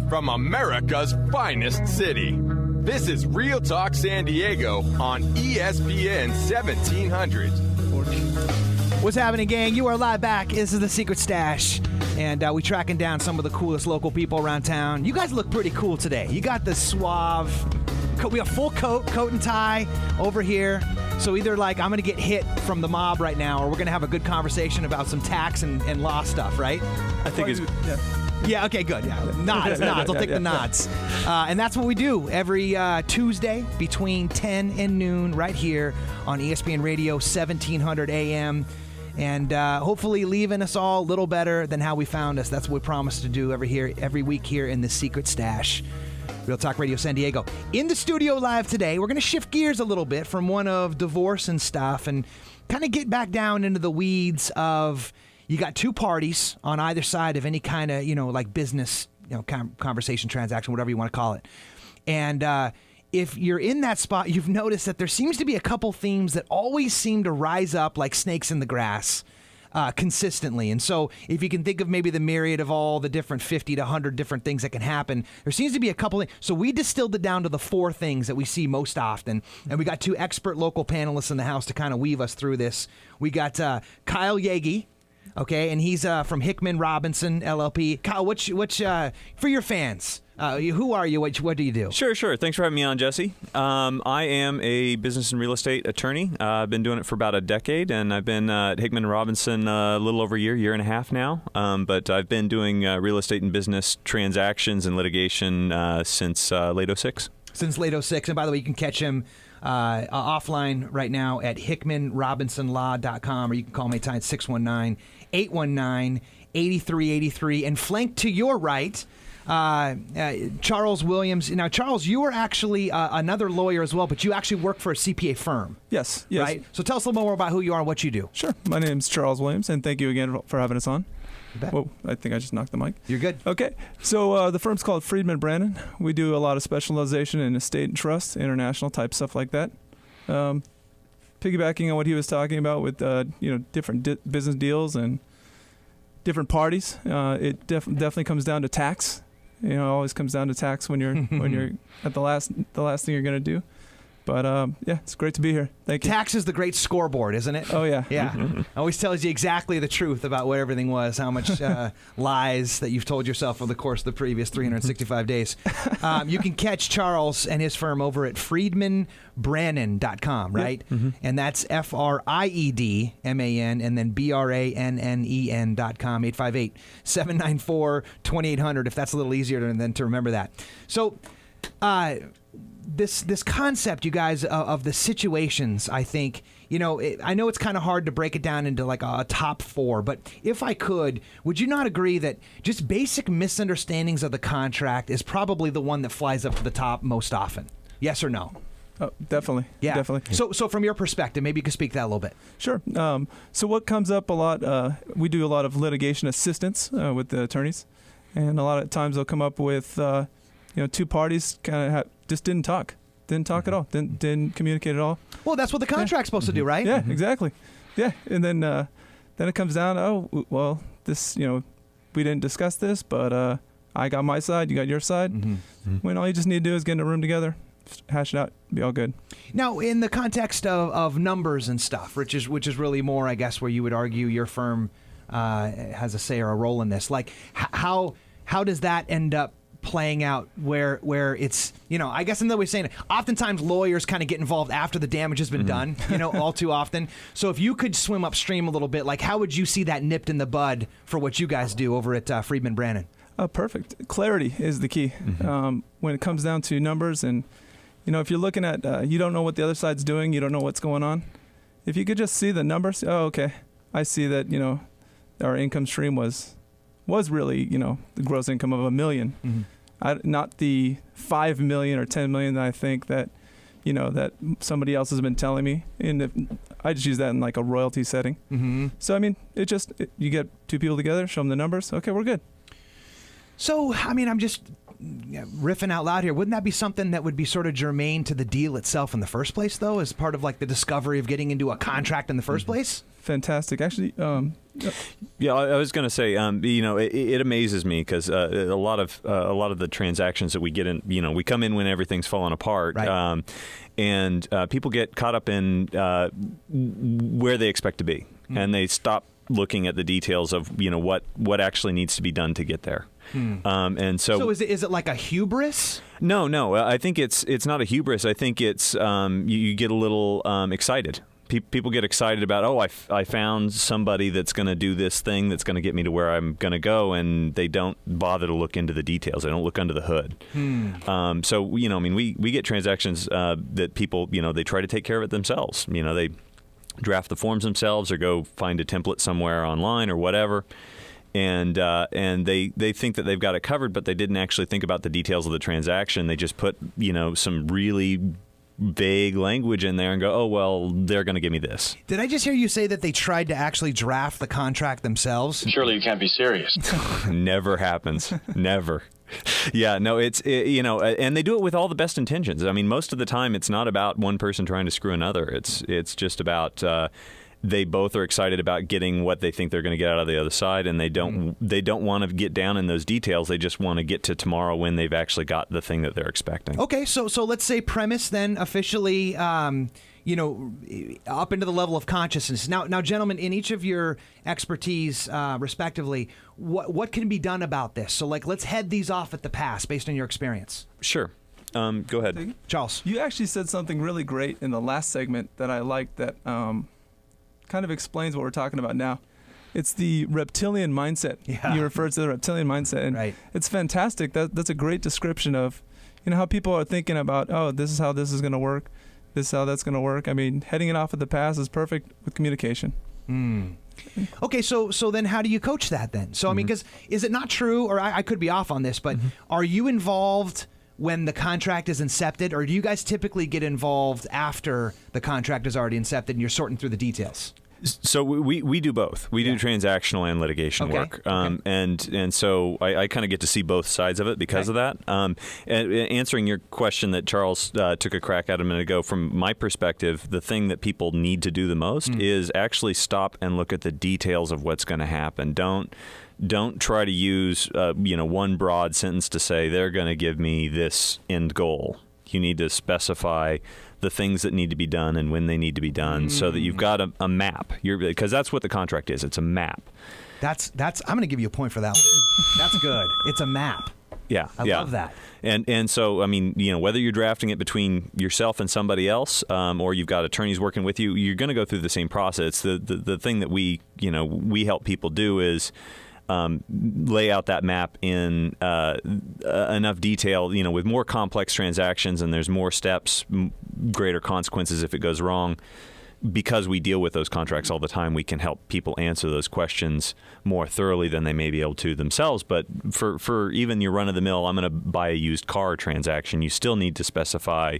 from America's finest city. This is Real Talk San Diego on ESPN 1700. What's happening, gang? You are live back. This is the Secret Stash, and we tracking down some of the coolest local people around town. You guys look pretty cool today. You got the suave coat. We got full coat and tie over here. So either like I'm going to get hit from the mob right now, or we're going to have a good conversation about some tax and law stuff, right? I think it's... Yeah, okay, good. Yeah, nods. I'll take the nods. And that's what we do every Tuesday between 10 and noon right here on ESPN Radio 1700 AM. And hopefully leaving us all a little better than how we found us. That's what we promise to do every week here in the Secret Stash. Real Talk Radio San Diego. In the studio live today, we're going to shift gears a little bit from one of divorce and stuff and kind of get back down into the weeds of... You got two parties on either side of any kind of, like business, conversation, transaction, whatever you want to call it. And if you're in that spot, you've noticed that there seems to be a couple themes that always seem to rise up like snakes in the grass consistently. And so if you can think of maybe the myriad of all the different 50 to 100 different things that can happen, there seems to be a couple. So we distilled it down to the four things that we see most often. And we got two expert local panelists in the house to kind of weave us through this. We got Kyle Yaege. Okay, and he's from Hickman Robinson LLP. Kyle, which for your fans, who are you? What do you do? Sure. Thanks for having me on, Jesse. I am a business and real estate attorney. I've been doing it for about a decade, and I've been at Hickman Robinson a little over a year and a half now. But I've been doing real estate and business transactions and litigation since late 2006. Since late 2006. And by the way, you can catch him offline right now at hickmanrobinsonlaw.com, or you can call me anytime at 619-819-8383. And flanked to your right, Charles Williams. Now, Charles, you are actually another lawyer as well, but you actually work for a CPA firm. Yes. Right? So tell us a little more about who you are and what you do. Sure. My name is Charles Williams, and thank you again for having us on. Whoa, I think I just knocked the mic. You're good. Okay. So the firm's called Friedman Brannen. We do a lot of specialization in estate and trust, international type stuff like that. Piggybacking on what he was talking about with different business deals and different parties, it definitely comes down to tax. It always comes down to tax when you're when you're at the last thing you're going to do. But, yeah, it's great to be here. Thank you. Tax is the great scoreboard, isn't it? Oh, yeah. Yeah. Always tells you exactly the truth about what everything was, how much lies that you've told yourself over the course of the previous 365 days. You can catch Charles and his firm over at friedmanbrannen.com, right? Yep. Mm-hmm. And that's FRIEDMAN and then BRANNEN.com, 858-794-2800, if that's a little easier than to remember that. So, This concept, you guys, of the situations, I think, I know it's kind of hard to break it down into like a top four, but if I could, would you not agree that just basic misunderstandings of the contract is probably the one that flies up to the top most often? Yes or no? Oh, definitely. Yeah. Definitely. So from your perspective, maybe you could speak to that a little bit. Sure. So what comes up a lot, we do a lot of litigation assistance with the attorneys, and a lot of times they'll come up with, two parties kind of just didn't talk at all, didn't communicate at all. Well, that's what the contract's supposed to do, right? Yeah, exactly. Yeah, and then it comes down, this, we didn't discuss this, but I got my side, you got your side. When all you just need to do is get in a room together, hash it out, be all good. Now, in the context of numbers and stuff, which is really more, I guess, where you would argue your firm has a say or a role in this, like how does that end up playing out where it's, I guess another way of saying it, oftentimes lawyers kind of get involved after the damage has been done, all too often. So if you could swim upstream a little bit, like how would you see that nipped in the bud for what you guys do over at Friedman Brannen? Perfect. Clarity is the key. When it comes down to numbers and, if you're looking at, you don't know what the other side's doing, you don't know what's going on. If you could just see the numbers, okay, I see that, our income stream was really, the gross income of $1 million. Not the 5 million or 10 million that I think that, that somebody else has been telling me. And I just use that in like a royalty setting. So, you get two people together, show them the numbers. Okay, we're good. So, I'm just riffing out loud here, wouldn't that be something that would be sort of germane to the deal itself in the first place, though, as part of like the discovery of getting into a contract in the first place? Fantastic. Actually, yeah, I was going to say, it amazes me because a lot of the transactions that we get in, we come in when everything's falling apart, right. And people get caught up in where they expect to be, and they stop looking at the details of what actually needs to be done to get there. And so is it like a hubris? No. I think it's not a hubris. I think it's you get a little excited. People get excited about, I found somebody that's going to do this thing that's going to get me to where I'm going to go, and they don't bother to look into the details. They don't look under the hood. So we get transactions that people they try to take care of it themselves. They draft the forms themselves or go find a template somewhere online or whatever. And they think that they've got it covered, but they didn't actually think about the details of the transaction. They just put some really vague language in there and go, oh, well, they're going to give me this. Did I just hear you say that they tried to actually draft the contract themselves? Surely you can't be serious. Never happens. Never. Yeah, no, and they do it with all the best intentions. I mean, most of the time it's not about one person trying to screw another. It's just about they both are excited about getting what they think they're going to get out of the other side, and they don't want to get down in those details. They just want to get to tomorrow when they've actually got the thing that they're expecting. Okay, so let's say premise then officially, up into the level of consciousness. Now, gentlemen, in each of your expertise, respectively, what can be done about this? So, let's head these off at the pass based on your experience. Sure. Go ahead, Charles. You actually said something really great in the last segment that I liked that kind of explains what we're talking about now. It's the reptilian mindset. Yeah. You referred to the reptilian mindset, and right. It's fantastic. That's a great description of how people are thinking about, this is how this is going to work, this is how that's going to work. I mean, heading it off at the pass is perfect with communication. Okay, so then how do you coach that then? So I mean, because is it not true, or I could be off on this, but are you involved when the contract is incepted, or do you guys typically get involved after the contract is already incepted and you're sorting through the details? So we do both. We do transactional and litigation work, and so I kind of get to see both sides of it because of that. And answering your question that Charles took a crack at a minute ago, from my perspective, the thing that people need to do the most is actually stop and look at the details of what's going to happen. Don't try to use one broad sentence to say they're going to give me this end goal. You need to specify the things that need to be done and when they need to be done, so that you've got a map. Because that's what the contract is. It's a map. That's. I'm going to give you a point for that one. That's good. It's a map. Yeah, I love that. And so, I mean, whether you're drafting it between yourself and somebody else, or you've got attorneys working with you, you're going to go through the same process. The thing that we help people do is lay out that map in enough detail, with more complex transactions, and there's more steps, greater consequences if it goes wrong. Because we deal with those contracts all the time, we can help people answer those questions more thoroughly than they may be able to themselves. But for even your run-of-the-mill, I'm going to buy a used car transaction, you still need to specify,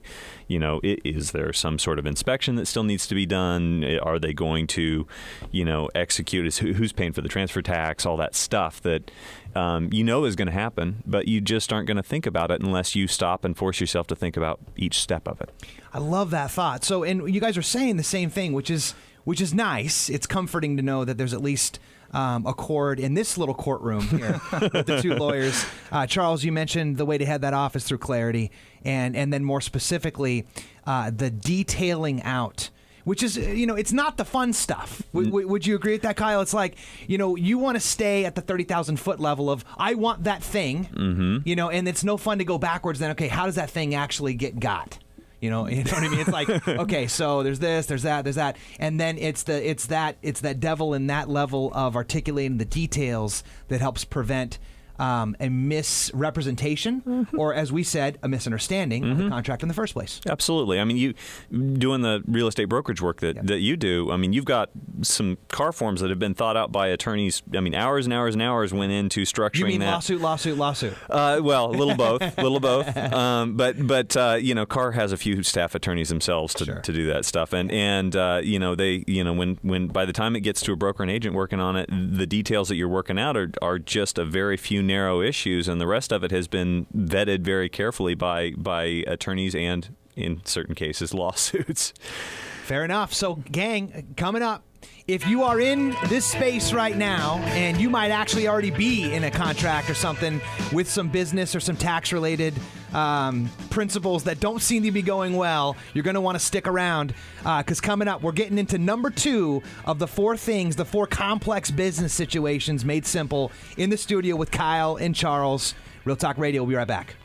is there some sort of inspection that still needs to be done? Are they going to, execute? Who's paying for the transfer tax? All that stuff that is going to happen, but you just aren't going to think about it unless you stop and force yourself to think about each step of it. I love that thought. So, and you guys are saying the same thing, which is nice. It's comforting to know that there's at least accord in this little courtroom here with the two lawyers. Charles, you mentioned the way to head that off is through clarity, and then more specifically, the detailing out. Which is, it's not the fun stuff. Would you agree with that, Kyle? It's like, you want to stay at the 30,000 foot level of, I want that thing, and it's no fun to go backwards then, okay, how does that thing actually get got? You know what I mean? It's like, okay, so there's this, there's that, and then it's that devil in that level of articulating the details that helps prevent a misrepresentation, or as we said, a misunderstanding of the contract in the first place. Absolutely. I mean, you doing the real estate brokerage work that you do, I mean, you've got some car forms that have been thought out by attorneys. I mean, hours and hours and hours went into structuring that. You mean lawsuit? Well, a little both, But Carr has a few staff attorneys themselves to do that stuff, and they when by the time it gets to a broker and agent working on it, the details that you're working out are just a very few narrow issues, and the rest of it has been vetted very carefully by attorneys and, in certain cases, lawsuits. Fair enough. So, gang, coming up, if you are in this space right now, and you might actually already be in a contract or something with some business or some tax-related principles that don't seem to be going well, you're going to want to stick around, because coming up, we're getting into number 2 of the 4 things, the 4 complex business situations made simple, in the studio with Kyle and Charles. Real Talk Radio. We'll be right back.